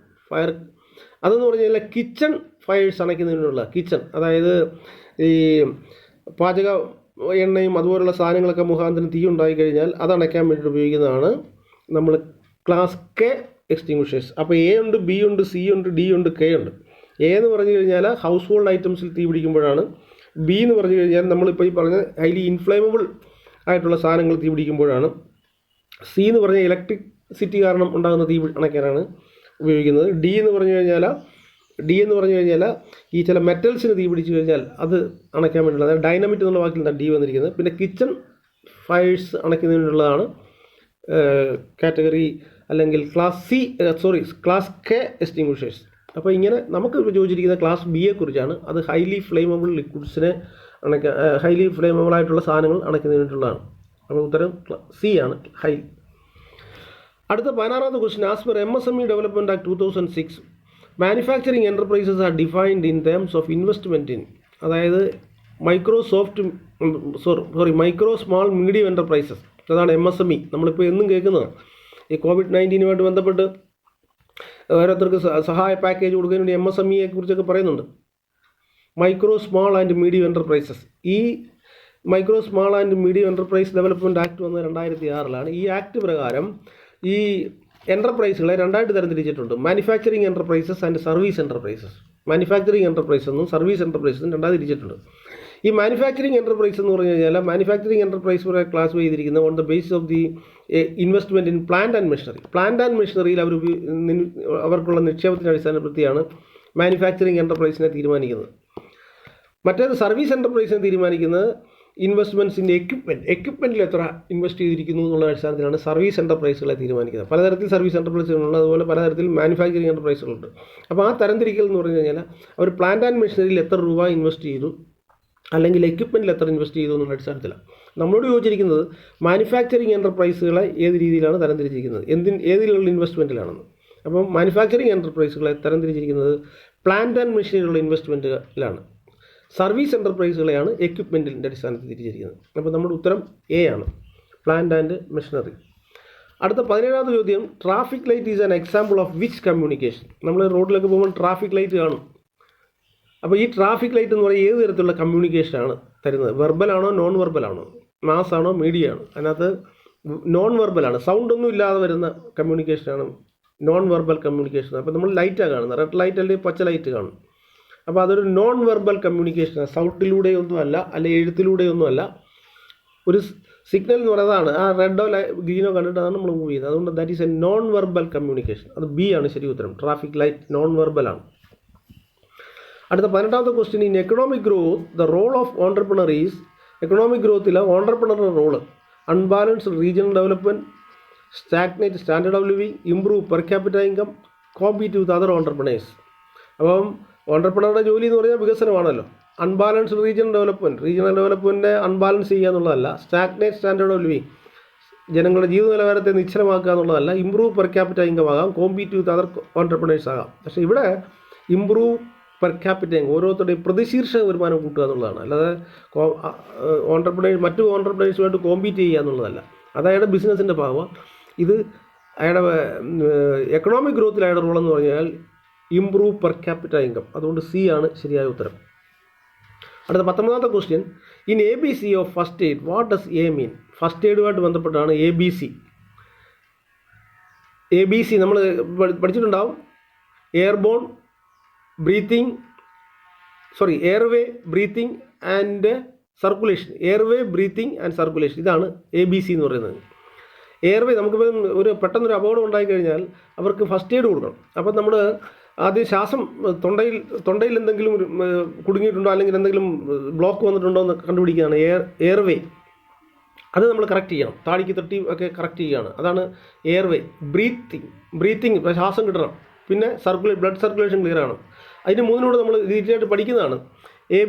അതെന്ന് പറഞ്ഞു കഴിഞ്ഞാൽ കിച്ചൺ ഫയേഴ്സ് അണയ്ക്കുന്നതിനുള്ള അതായത് ഈ പാചക എണ്ണയും അതുപോലുള്ള സാധനങ്ങളൊക്കെ മുഖാന്തരം തീ ഉണ്ടായിക്കഴിഞ്ഞാൽ അത് അണയ്ക്കാൻ വേണ്ടിയിട്ട് ഉപയോഗിക്കുന്നതാണ് നമ്മൾ ക്ലാസ് കെ എക്സ്റ്റിങ്വിഷേഴ്സ്. അപ്പോൾ എ ഉണ്ട്, ബി ഉണ്ട്, സി ഉണ്ട്, ഡി ഉണ്ട്, കെ ഉണ്ട്. എ എന്ന് പറഞ്ഞു കഴിഞ്ഞാൽ ഹൗസ് ഹോൾഡ് ഐറ്റംസിൽ തീ പിടിക്കുമ്പോഴാണ്. ബി എന്ന് പറഞ്ഞു കഴിഞ്ഞാൽ നമ്മളിപ്പോൾ ഈ പറഞ്ഞ ഹൈലി ഇൻഫ്ലേമബിൾ ആയിട്ടുള്ള സാധനങ്ങൾ തീ പിടിക്കുമ്പോഴാണ്. സി എന്ന് പറഞ്ഞാൽ ഇലക്ട്രിസിറ്റി കാരണം ഉണ്ടാകുന്ന തീ അണയ്ക്കാനാണ് ഉപയോഗിക്കുന്നത്. ഡി എന്ന് പറഞ്ഞു കഴിഞ്ഞാൽ ഈ ചില മെറ്റൽസിന് തീ പിടിച്ചു കഴിഞ്ഞാൽ അത് അണയ്ക്കാൻ വേണ്ടിയുള്ള, അതായത് ഡൈനമിറ്റ് എന്നുള്ള വാക്കിൽ നിന്നാണ് ഡി വന്നിരിക്കുന്നത്. പിന്നെ കിച്ചൺ ഫയേഴ്സ് അണയ്ക്കുന്നതിനുള്ളതാണ് കാറ്റഗറി അല്ലെങ്കിൽ ക്ലാസ് കെ എക്സ്റ്റിങ്വിഷേഴ്സ്. അപ്പോൾ ഇങ്ങനെ നമുക്ക് ചോദിച്ചിരിക്കുന്ന ക്ലാസ് ബിയെ കുറിച്ചാണ്. അത് ഹൈലി ഫ്ലെയിമബിൾ ലിക്വിഡ്സിനെ ഹൈലി ഫ്ലെയിമബിൾ ആയിട്ടുള്ള സാധനങ്ങൾ അണയ്ക്കുന്നതിന് വേണ്ടിയുള്ളതാണ്. അപ്പോൾ ഉത്തരം സി ആണ്, ഹൈ. അടുത്ത 16ാമത്തെ question. As per MSME development act 2006, manufacturing enterprises are defined in terms of investment in, അതായത് മൈക്രോ സ്മാൾ മീഡിയം എൻ്റർപ്രൈസസ്, അതാണ് MSME. നമ്മളിപ്പോൾ എന്നും കേൾക്കുന്നതാണ്. ഈ COVID-19 ബന്ധപ്പെട്ട് ഓരോരുത്തർക്ക് സഹായ പാക്കേജ് കൊടുക്കുന്നതിന് വേണ്ടി MSME കുറിച്ചൊക്കെ പറയുന്നുണ്ട്. Micro small and medium enterprises. ഈ micro small and medium enterprise development act വന്നത് 2006 ഈ ആക്ട് പ്രകാരം ഈ എൻ്റർപ്രൈസുകളെ രണ്ടായിട്ട് തരംതിരിച്ചിട്ടുണ്ട്. Manufacturing enterprises and service enterprises. Manufacturing enterprise എന്നും സർവീസ് എൻ്റർപ്രൈസസും രണ്ടായി തിരിച്ചിട്ടുണ്ട്. ഈ മാനുഫാക്ചറിങ് എൻ്റർപ്രൈസ് എന്ന് പറഞ്ഞു കഴിഞ്ഞാൽ മാനുഫാക്ചറിങ് എൻ്റർപ്രൈസ് ക്ലാസ് ചെയ്തിരിക്കുന്നത് on the basis of the investment in plant and machinery. Plant and മെഷീനറിയിൽ അവർക്കുള്ള നിക്ഷേപത്തിൻ്റെ അടിസ്ഥാനപ്പെടുത്തിയാണ് മാനുഫാക്ചറിങ് എൻ്റർപ്രൈസിനെ തീരുമാനിക്കുന്നത്. മറ്റേത് സർവീസ് എൻ്റർപ്രൈസിനെ തീരുമാനിക്കുന്നത് ഇൻവെസ്റ്റ്മെൻറ്റ്സ് ഇൻ എക്യുപ്മെൻറ്റിൽ എത്ര ഇൻവെസ്റ്റ് ചെയ്തിരിക്കുന്നു എന്നുള്ള അടിസ്ഥാനത്തിലാണ് സർവീസ് എൻ്റർപ്രൈസുകളെ തീരുമാനിക്കുന്നത്. പലതരത്തിൽ സർവീസ് എൻ്റർപ്രൈസുകളുണ്ട്, അതുപോലെ പലതരത്തിൽ മാനുഫാക്ചറിങ് എൻ്റർപ്രൈസുകളുണ്ട്. അപ്പോൾ ആ തരംതിരിക്കൽ എന്ന് പറഞ്ഞു കഴിഞ്ഞാൽ അവർ പ്ലാന്റ് ആൻഡ് മെഷീനറിയിൽ എത്ര രൂപ ഇൻവെസ്റ്റ് ചെയ്തു അല്ലെങ്കിൽ എക്യുപ്മെൻറ്റിൽ എത്ര ഇൻവെസ്റ്റ് ചെയ്തു എന്നുള്ള അടിസ്ഥാനത്തിലാണ്. നമ്മളോട് ചോദിച്ചിരിക്കുന്നത് മാനുഫാക്ചറിങ് എൻ്റർപ്രൈസുകളെ ഏത് രീതിയിലാണ് തരംതിരിച്ചിരിക്കുന്നത്, ഏതിലുള്ള ഇൻവെസ്റ്റ്മെൻറ്റിലാണെന്ന്. അപ്പം മാനുഫാക്ചറിങ് എൻ്റർപ്രൈസുകളെ തരംതിരിച്ചിരിക്കുന്നത് പ്ലാന്റ് ആൻഡ് മെഷീനറിയുള്ള ഇൻവെസ്റ്റ്മെൻറ്റിലാണ്. സർവീസ് എൻ്റർപ്രൈസുകളെയാണ് എക്യുപ്മെൻറ്റിൻ്റെ അടിസ്ഥാനത്തിൽ തിരിച്ചിരിക്കുന്നത്. അപ്പോൾ നമ്മുടെ ഉത്തരം എ ആണ്, പ്ലാന്റ് ആൻഡ് മെഷീനറി. അടുത്ത 17ാമത്തെ ചോദ്യം. Traffic light is an example of which communication. നമ്മൾ റോഡിലൊക്കെ പോകുമ്പോൾ ട്രാഫിക് ലൈറ്റ് കാണും. അപ്പോൾ ഈ ട്രാഫിക് ലൈറ്റ് എന്ന് പറയുന്നത് ഏത് തരത്തിലുള്ള കമ്മ്യൂണിക്കേഷനാണ് തരുന്നത്? വെർബലാണോ നോൺ വെർബലാണോ, മാസ് ആണോ മീഡിയ ആണോ? അതിനകത്ത് നോൺ വെർബലാണ്, സൗണ്ടൊന്നും ഇല്ലാതെ വരുന്ന കമ്മ്യൂണിക്കേഷനാണ് നോൺ വെർബൽ കമ്മ്യൂണിക്കേഷൻ. അപ്പോൾ നമ്മൾ ലൈറ്റാണ് കാണുന്നത്, റെഡ് ലൈറ്റ് അല്ലെങ്കിൽ പച്ച ലൈറ്റ് കാണും. അപ്പോൾ അതൊരു നോൺ വെർബൽ കമ്മ്യൂണിക്കേഷനാണ്, സൗണ്ടിലൂടെയൊന്നും അല്ല, അല്ലെങ്കിൽ എഴുത്തിലൂടെയൊന്നും അല്ല. ഒരു സിഗ്നൽ എന്ന് പറയുന്നതാണ്, ആ റെഡോ ഗ്രീനോ കണ്ടിട്ടാണ് നമ്മൾ മൂവ് ചെയ്യുന്നത്. അതുകൊണ്ട് that is a non verbal communication. അത് ബി ആണ് ശരി ഉത്തരം. ട്രാഫിക് ലൈറ്റ് നോൺ വെർബലാണ്. അടുത്ത 18ാമത്തെ question. In economic growth the role of entrepreneur is. Economic ഗ്രോത്തിൽ ഓൺടർപ്രണറുടെ role unbalanced regional development, stagnate standard of living, improve per capital income, compete with other entrepreneurs. അപ്പം ഓൺടർപ്രണറുടെ ജോലി എന്ന് പറഞ്ഞാൽ വികസനമാണല്ലോ. അൺബാലൻസ്ഡ് റീജിയണൽ ഡെവലപ്മെൻറ്റ് അൺബാലൻസ് ചെയ്യുക എന്നുള്ളതല്ല. സ്റ്റാഗ്നേറ്റ് സ്റ്റാൻഡേർഡ് ഓഫ് ലിവിങ്, ജനങ്ങളുടെ ജീവിത നിലവാരത്തെ നിശ്ചലമാക്കുക എന്നുള്ളതല്ല. ഇമ്പ്രൂവ് പെർ ക്യാപിറ്റ ഇൻകം ആകാം, കോമ്പീറ്റ് വിത്ത് അതർ ഓൺട്രപ്രണേഴ്സ് ആകാം. പക്ഷേ ഇവിടെ ഇമ്പ്രൂവ് പെർ ക്യാപിറ്റ ഇൻകം, ഓരോരുത്തരുടെയും പ്രതിശീർഷ വരുമാനം കൂട്ടുക എന്നുള്ളതാണ്. അല്ലാതെ മറ്റു ഓൺട്രപ്രണേഴ്സുമായിട്ട് കോമ്പീറ്റ് ചെയ്യുക എന്നുള്ളതല്ല. അത് അയാളുടെ ബിസിനസ്സിൻ്റെ ഭാഗമാണ്. ഇത് അയാളുടെ എക്കണോമിക് ഗ്രോത്തിൽ അയാളുടെ റോളെന്ന് പറഞ്ഞാൽ ഇമ്പ്രൂവ് പെർ ക്യാപിറ്റ ഇൻകം. അതുകൊണ്ട് സി ആണ് ശരിയായ ഉത്തരം. അടുത്ത 19ാമത്തെ question, in ABC of first aid what does A mean? First എയ്ഡുമായിട്ട് ബന്ധപ്പെട്ടാണ് ABC. നമ്മൾ പഠിച്ചിട്ടുണ്ടാവും. Airway, breathing and circulation. Airway, breathing and circulation, ഇതാണ് ABC എന്ന് പറയുന്നത്. എയർവേ, നമുക്കിപ്പോൾ പെട്ടെന്നൊരു അപകടം ഉണ്ടായിക്കഴിഞ്ഞാൽ അവർക്ക് ഫസ്റ്റ് എയ്ഡ് കൊടുക്കണം. അപ്പം നമ്മൾ ആദ്യം ശ്വാസം തൊണ്ടയിൽ എന്തെങ്കിലും കുടുങ്ങിയിട്ടുണ്ടോ അല്ലെങ്കിൽ എന്തെങ്കിലും ബ്ലോക്ക് വന്നിട്ടുണ്ടോ എന്ന് കണ്ടുപിടിക്കുകയാണ് എയർവേ. അത് നമ്മൾ കറക്റ്റ് ചെയ്യണം. താടിക്ക് തട്ടി ഒക്കെ കറക്റ്റ് ചെയ്യുകയാണ്. അതാണ് എയർവേ. ബ്രീത്തിങ് ശ്വാസം കിട്ടണം. പിന്നെ ബ്ലഡ് സർക്കുലേഷൻ ക്ലിയർ ആണ്. അതിന് മൂന്നിനോട് നമ്മൾ ഡീറ്റെയിലായിട്ട് പഠിക്കുന്നതാണ്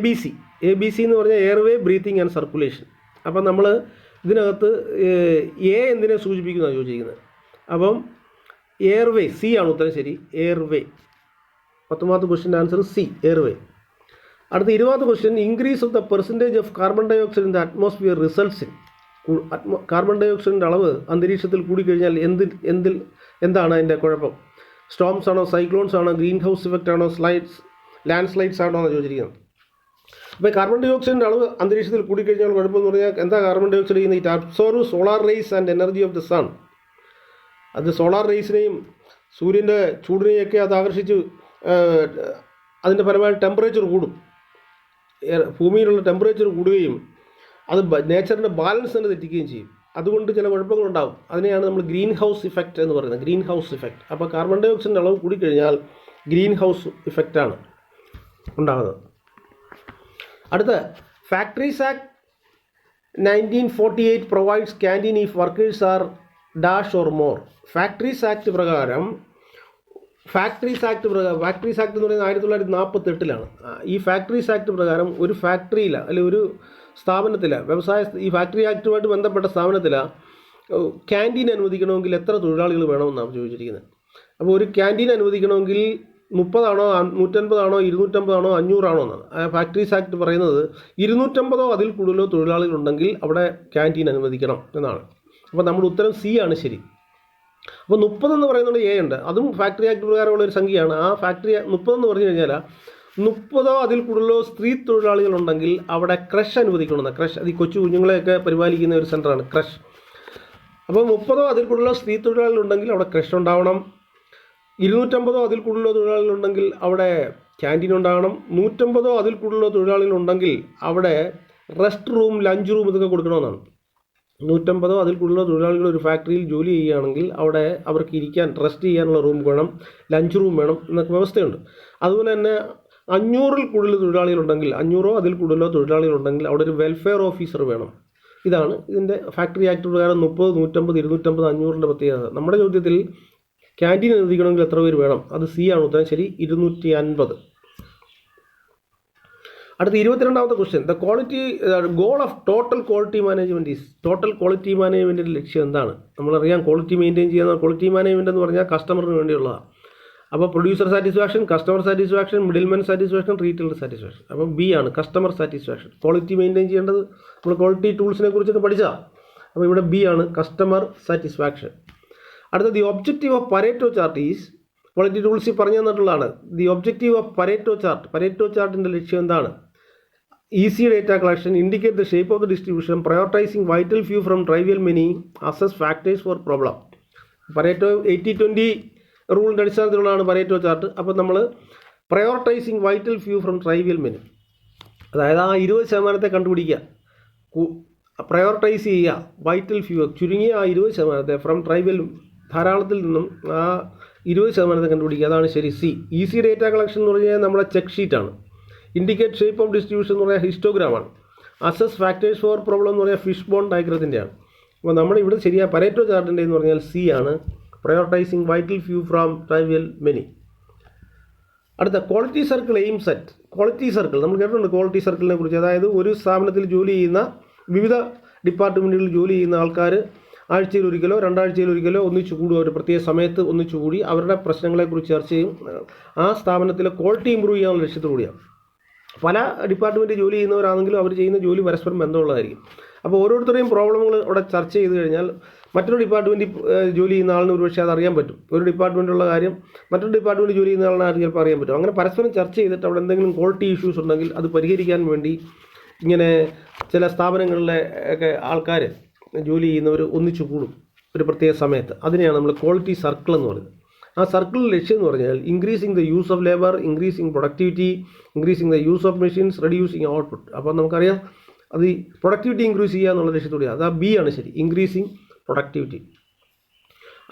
ABC എന്ന് പറഞ്ഞാൽ എയർവേ, ബ്രീത്തിങ് ആൻഡ് സർക്കുലേഷൻ. അപ്പം നമ്മൾ ഇതിനകത്ത് എന്തിനെ സൂചിപ്പിക്കുന്നതാണ് ചോദിച്ചിരിക്കുന്നത്. അപ്പം എയർവേ, സി ആണ് ഉത്തരം ശരി. എയർവേ. 19ാമത്തെ ക്വസ്റ്റ്യൻ ആൻസർ സി, എയർവേ. അടുത്ത 20ാമത്തെ question, increase of the percentage of carbon dioxide in the atmosphere results in. Carbon ഡൈ ഓക്സൈഡിൻ്റെ അളവ് അന്തരീക്ഷത്തിൽ കൂടിക്കഴിഞ്ഞാൽ എന്താണ് അതിൻ്റെ കുഴപ്പം? സ്റ്റോംസ് ആണോ, സൈക്ലോൺസ് ആണോ, ഗ്രീൻ ഹൗസ് ഇഫക്റ്റ് ആണോ, ലാൻഡ് സ്ലൈഡ്സ് ആണോ എന്ന് ചോദിച്ചിരിക്കുന്നത്. അപ്പോൾ കാർബൺ ഡൈ ഓക്സൈഡിൻ്റെ അളവ് അന്തരീക്ഷത്തിൽ കൂടിക്കഴിഞ്ഞാൽ കുഴപ്പമെന്ന് പറഞ്ഞാൽ എന്താ കാർബൺ ഡൈ ഓക്സൈഡ് ചെയ്യുന്നത്? It absorb solar rays and energy of the sun. അത് സോളാർ റേസിനെയും സൂര്യൻ്റെ ചൂടിനെയൊക്കെ അത് ആകർഷിച്ച് അതിൻ്റെ ഫലമായി ടെമ്പറേച്ചർ കൂടും. ഭൂമിയിലുള്ള ടെമ്പറേച്ചർ കൂടുകയും അത് നേച്ചറിൻ്റെ ബാലൻസ് തന്നെ തെറ്റിക്കുകയും ചെയ്യും. അതുകൊണ്ട് ചില കുഴപ്പങ്ങളുണ്ടാകും. അതിനെയാണ് നമ്മൾ ഗ്രീൻ ഹൗസ് ഇഫക്റ്റ് എന്ന് പറയുന്നത്. Green house effect. അപ്പോൾ കാർബൺ ഡൈ ഓക്സൈഡിൻ്റെ അളവ് കൂടിക്കഴിഞ്ഞാൽ ഗ്രീൻ ഹൗസ് ഇഫക്റ്റാണ് ഉണ്ടാകുന്നത്. അടുത്ത, factories act 1948 provides canteen if workers are dash or more. Factories act പ്രകാരം ഫാക്ടറീസ് ആക്ട് എന്ന് പറയുന്നത് 1948 ഈ ഫാക്ടറീസ് ആക്ട് പ്രകാരം ഒരു ഫാക്ടറിയിൽ അല്ലെങ്കിൽ ഒരു സ്ഥാപനത്തിൽ ഈ ഫാക്ടറി ആക്ടുമായിട്ട് ബന്ധപ്പെട്ട സ്ഥാപനത്തിൽ ക്യാൻറ്റീൻ അനുവദിക്കണമെങ്കിൽ എത്ര തൊഴിലാളികൾ വേണമെന്നാണ് ചോദിച്ചിരിക്കുന്നത്. അപ്പോൾ ഒരു ക്യാൻറ്റീൻ അനുവദിക്കണമെങ്കിൽ 30 ആണോ, 150 ആണോ, 250 ആണോ, 500 ആണോ എന്നാണ്. ഫാക്ടറീസ് ആക്ട് പറയുന്നത് 250 അതിൽ കൂടുതലോ തൊഴിലാളികളുണ്ടെങ്കിൽ അവിടെ ക്യാൻറ്റീൻ അനുവദിക്കണം എന്നാണ്. അപ്പോൾ നമ്മുടെ ഉത്തരം സി ആണ് ശരി. അപ്പോൾ 30 എന്ന് പറയുന്നത് എ ഉണ്ട്. അതും ഫാക്ടറി ആക്ട് പ്രകാരമുള്ള ഒരു സംഖ്യയാണ്. ആ ഫാക്ടറി 30 എന്ന് പറഞ്ഞു കഴിഞ്ഞാൽ 30 അതിൽ കൂടുതലോ സ്ത്രീ തൊഴിലാളികളുണ്ടെങ്കിൽ അവിടെ ക്രഷ് അനുവദിക്കണമെന്ന്. ക്രഷ്, അത് ഈ കൊച്ചു കുഞ്ഞുങ്ങളെയൊക്കെ പരിപാലിക്കുന്ന ഒരു സെൻ്ററാണ് ക്രഷ്. അപ്പോൾ 30 അതിൽ കൂടുതലോ സ്ത്രീ തൊഴിലാളികളുണ്ടെങ്കിൽ അവിടെ ക്രഷ് ഉണ്ടാവണം. 250 അതിൽ കൂടുതലോ തൊഴിലാളികളുണ്ടെങ്കിൽ അവിടെ ക്യാൻറ്റീൻ ഉണ്ടാകണം. 150 അതിൽ കൂടുതലോ തൊഴിലാളികളുണ്ടെങ്കിൽ അവിടെ റെസ്റ്റ് റൂം, ലഞ്ച് റൂം ഇതൊക്കെ കൊടുക്കണമെന്നാണ്. 150 അതിൽ കൂടുതലോ തൊഴിലാളികൾ ഒരു ഫാക്ടറിയിൽ ജോലി ചെയ്യുകയാണെങ്കിൽ അവിടെ അവർക്ക് ഇരിക്കാൻ, റെസ്റ്റ് ചെയ്യാനുള്ള റൂം വേണം, ലഞ്ച് റൂം വേണം എന്നൊക്കെ വ്യവസ്ഥയുണ്ട്. അതുപോലെ തന്നെ 500-ൽ കൂടുതൽ തൊഴിലാളികളുണ്ടെങ്കിൽ, 500 അതിൽ കൂടുതലോ തൊഴിലാളികളുണ്ടെങ്കിൽ അവിടെ ഒരു വെൽഫെയർ ഓഫീസർ വേണം. ഇതാണ് ഇതിൻ്റെ ഫാക്ടറി ആക്ട് പ്രകാരം 30, 150, 250, 500ൻ്റെ പ്രത്യേകത. നമ്മുടെ ചോദ്യത്തിൽ ക്യാൻറ്റീൻ അനുവദിക്കണമെങ്കിൽ എത്ര പേര് വേണം? അത് സി ആണ് ഉത്തരം ശരി, 250. അടുത്ത 22ാമത്തെ question, the goal of total quality management is. Total quality മാനേജ്മെൻറ്റിൻ്റെ ലക്ഷ്യം എന്താണ്? നമ്മളറിയാം, ക്വാളിറ്റി മെയിൻറ്റെയിൻ ചെയ്യുന്ന ക്വാളിറ്റി മാനേജ്മെൻറ്റ് എന്ന് പറഞ്ഞാൽ കസ്റ്റമറിന് വേണ്ടിയുള്ളതാണ്. അപ്പോൾ producer satisfaction, customer satisfaction, middlemen satisfaction, retailer satisfaction. അപ്പോൾ ബി ആണ് കസ്റ്റമർ സാറ്റിസ്ഫാക്ഷൻ. ക്വാളിറ്റി മെയിൻറ്റെയിൻ ചെയ്യേണ്ടത് നമ്മൾ ക്വാളിറ്റി ടൂൾസിനെ കുറിച്ചൊക്കെ പഠിച്ചതാണ്. അപ്പോൾ ഇവിടെ ബി ആണ് കസ്റ്റമർ സാറ്റിസ്ഫാക്ഷൻ. അടുത്ത, the objective of Pareto chart is. Quality ടൂൾസിൽ പറഞ്ഞു തന്നിട്ടുള്ളതാണ്. ദി ഒബ്ജക്റ്റീവ് ഓഫ് പരേറ്റോ ചാർട്ടിൻ്റെ ലക്ഷ്യം എന്താണ്? Easy data collection, indicate the shape of the distribution, prioritising vital few from trivial many, assess factors for problem. Pareto 80-20 റൂളിൻ്റെ അടിസ്ഥാനത്തിലുള്ളതാണ് Pareto chart. അപ്പോൾ നമ്മൾ prioritising vital few from trivial many, അതായത് ആ 20% കണ്ടുപിടിക്കുക, പ്രയോറിറ്റൈസ് ചെയ്യുക. വൈറ്റൽ ഫ്യൂ, ചുരുങ്ങിയ ആ 20% ഫ്രം ട്രൈവിയൽ, ധാരാളത്തിൽ നിന്നും ആ 20% കണ്ടുപിടിക്കുക. അതാണ് ശരി, സി. ഈസി ഡേറ്റ കളക്ഷൻ എന്ന് പറഞ്ഞാൽ നമ്മുടെ ചെക്ക് ഷീറ്റാണ്. ഇൻഡിക്കേറ്റ് ഷേപ്പ് ഓഫ് ഡിസ്ട്രിബ്യൂഷൻ എന്ന് പറഞ്ഞാൽ ഹിസ്റ്റോഗ്രാമാണ്. അസസ് ഫാക്ടേഴ്സ് ഫോർ പ്രോബ്ലം എന്ന് പറഞ്ഞാൽ ഫിഷ് ബോൺ ഡയഗ്രത്തിൻ്റെയാണ്. അപ്പോൾ നമ്മുടെ ഇവിടെ ശരിയായ പരേറ്റോ ചാർട്ടിൻ്റെ എന്ന് പറഞ്ഞാൽ സി ആണ്, prioritising vital few from trivial many. അടുത്ത, quality circle aim set. Quality circle നമ്മൾ കേട്ടിട്ടുണ്ട് ക്വാളിറ്റി സർക്കിളിനെ കുറിച്ച്. അതായത് ഒരു സ്ഥാപനത്തിൽ ജോലി ചെയ്യുന്ന, വിവിധ ഡിപ്പാർട്ട്മെൻറ്റുകളിൽ ജോലി ചെയ്യുന്ന ആൾക്കാർ ആഴ്ചയിൽ ഒരിക്കലോ 2 ആഴ്ചയിൽ ഒരിക്കലോ ഒന്നിച്ചു കൂടുക, ഒരു പ്രത്യേക സമയത്ത് ഒന്നിച്ചു കൂടി അവരുടെ പ്രശ്നങ്ങളെക്കുറിച്ച് ചർച്ച ചെയ്യും. ആ സ്ഥാപനത്തിലെ ക്വാളിറ്റി ഇമ്പ്രൂവ് ചെയ്യാനുള്ള ലക്ഷ്യത്തോടെയാണ്. പല ഡിപ്പാർട്ട്മെൻറ്റ് ജോലി ചെയ്യുന്നവരാണെങ്കിലും അവർ ചെയ്യുന്ന ജോലി പരസ്പരം ബന്ധമുള്ളതായിരിക്കും. അപ്പോൾ ഓരോരുത്തരുടെയും പ്രോബ്ലമുകൾ അവിടെ ചർച്ച ചെയ്ത് കഴിഞ്ഞാൽ മറ്റൊരു ഡിപ്പാർട്ട്മെൻറ്റിൽ ജോലി ചെയ്യുന്ന ആളിന് ഒരുപക്ഷെ അത് അറിയാൻ പറ്റും. ഒരു ഡിപ്പാർട്ട്മെൻറ്റിലുള്ള കാര്യം മറ്റൊരു ഡിപ്പാർട്ട്മെൻറ്റ് ജോലി ചെയ്യുന്ന ആളിന് ചിലപ്പോൾ അറിയാൻ പറ്റും. അങ്ങനെ പരസ്പരം ചർച്ച ചെയ്തിട്ട് അവിടെ എന്തെങ്കിലും ക്വാളിറ്റി ഇഷ്യൂസ് ഉണ്ടെങ്കിൽ അത് പരിഹരിക്കാൻ വേണ്ടി ഇങ്ങനെ ചില സ്ഥാപനങ്ങളിലെ ഒക്കെ ആൾക്കാർ ജോലി ചെയ്യുന്നവർ ഒന്നിച്ചു കൂടും ഒരു പ്രത്യേക സമയത്ത്. അതിനെയാണ് നമ്മൾ ക്വാളിറ്റി സർക്കിൾ എന്ന് പറയുന്നത്. ആ സർക്കിളിൻ്റെ ലക്ഷ്യം എന്ന് പറഞ്ഞാൽ increasing the use of labour, increasing productivity, increasing the use of machines, reducing output. അപ്പോൾ നമുക്കറിയാം അത് ഈ പ്രൊഡക്ടിവിറ്റി ഇൻക്രീസ് ചെയ്യുക എന്നുള്ള ലക്ഷ്യത്തോടെയാണ്. അത് ആ ബി ആണ് ശരി, ഇൻക്രീസിങ് പ്രൊഡക്ടിവിറ്റി.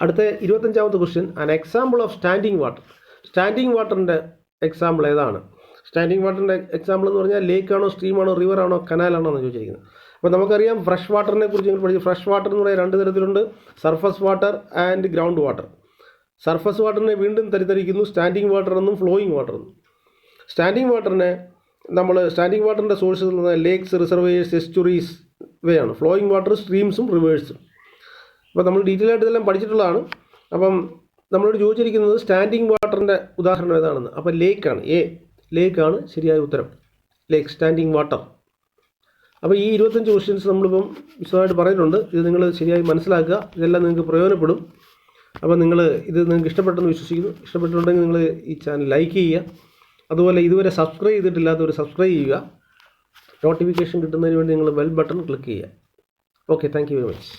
അടുത്ത 25ാമത്തെ question, an example of standing water. Standing വാട്ടറിൻ്റെ എക്സാമ്പിൾ ഏതാണ്? സ്റ്റാൻഡിങ് വാട്ടറിൻ്റെ എക്സാമ്പിൾ എന്ന് പറഞ്ഞാൽ ലേക്കാണോ, സ്ട്രീമാണോ, റിവറാണോ, കനാലാണോ എന്ന് ചോദിച്ചിരിക്കുന്നത്. അപ്പോൾ നമുക്കറിയാം ഫ്രഷ് വാട്ടറിനെ കുറിച്ച് നിങ്ങൾ പഠിച്ചു. ഫ്രഷ് വാട്ടർ എന്ന് പറയുന്നത് 2 തരത്തിലുണ്ട്, surface water and ground water. Surface വാട്ടറിനെ വീണ്ടും തരംതിരിക്കുന്നു സ്റ്റാൻഡിങ് വാട്ടർ എന്നും ഫ്ലോയിങ് വാട്ടർ എന്നും. സ്റ്റാൻഡിങ് വാട്ടറിനെ സ്റ്റാൻഡിങ് വാട്ടറിൻ്റെ സോഴ്സസ് എന്ന് പറഞ്ഞാൽ ലേക്സ്, റിസർവേഴ്സ്, എസ്റ്റുറീസ് ഇവയാണ്. ഫ്ലോയിങ് വാട്ടർ സ്ട്രീംസും റിവേഴ്സും. അപ്പോൾ നമ്മൾ ഡീറ്റെയിൽ ആയിട്ട് ഇതെല്ലാം പഠിച്ചിട്ടുള്ളതാണ്. അപ്പം നമ്മളോട് ചോദിച്ചിരിക്കുന്നത് സ്റ്റാൻഡിങ് വാട്ടറിൻ്റെ ഉദാഹരണം ഏതാണെന്ന്. അപ്പോൾ ലേക്കാണ്, ലേക്കാണ് ശരിയായ ഉത്തരം, ലേക്ക്, സ്റ്റാൻഡിങ് വാട്ടർ. അപ്പോൾ ഈ 25 ക്വസ്റ്റ്യൻസ് നമ്മളിപ്പം വിശദമായിട്ട് പറഞ്ഞിട്ടുണ്ട്. ഇത് നിങ്ങൾ ശരിയായി മനസ്സിലാക്കുക, ഇതെല്ലാം നിങ്ങൾക്ക് പ്രയോജനപ്പെടും. അപ്പോൾ ഇത് നിങ്ങൾക്ക് ഇഷ്ടപ്പെട്ടെന്ന് വിശ്വസിക്കുന്നു. ഇഷ്ടപ്പെട്ടിട്ടുണ്ടെങ്കിൽ നിങ്ങൾ ഈ ചാനൽ ലൈക്ക് ചെയ്യുക. അതുപോലെ ഇതുവരെ സബ്സ്ക്രൈബ് ചെയ്തിട്ടില്ലാത്തവർ സബ്സ്ക്രൈബ് ചെയ്യുക. നോട്ടിഫിക്കേഷൻ കിട്ടുന്നതിന് വേണ്ടി നിങ്ങൾ ബെൽ ബട്ടൺ ക്ലിക്ക് ചെയ്യുക. Okay, thank you very much.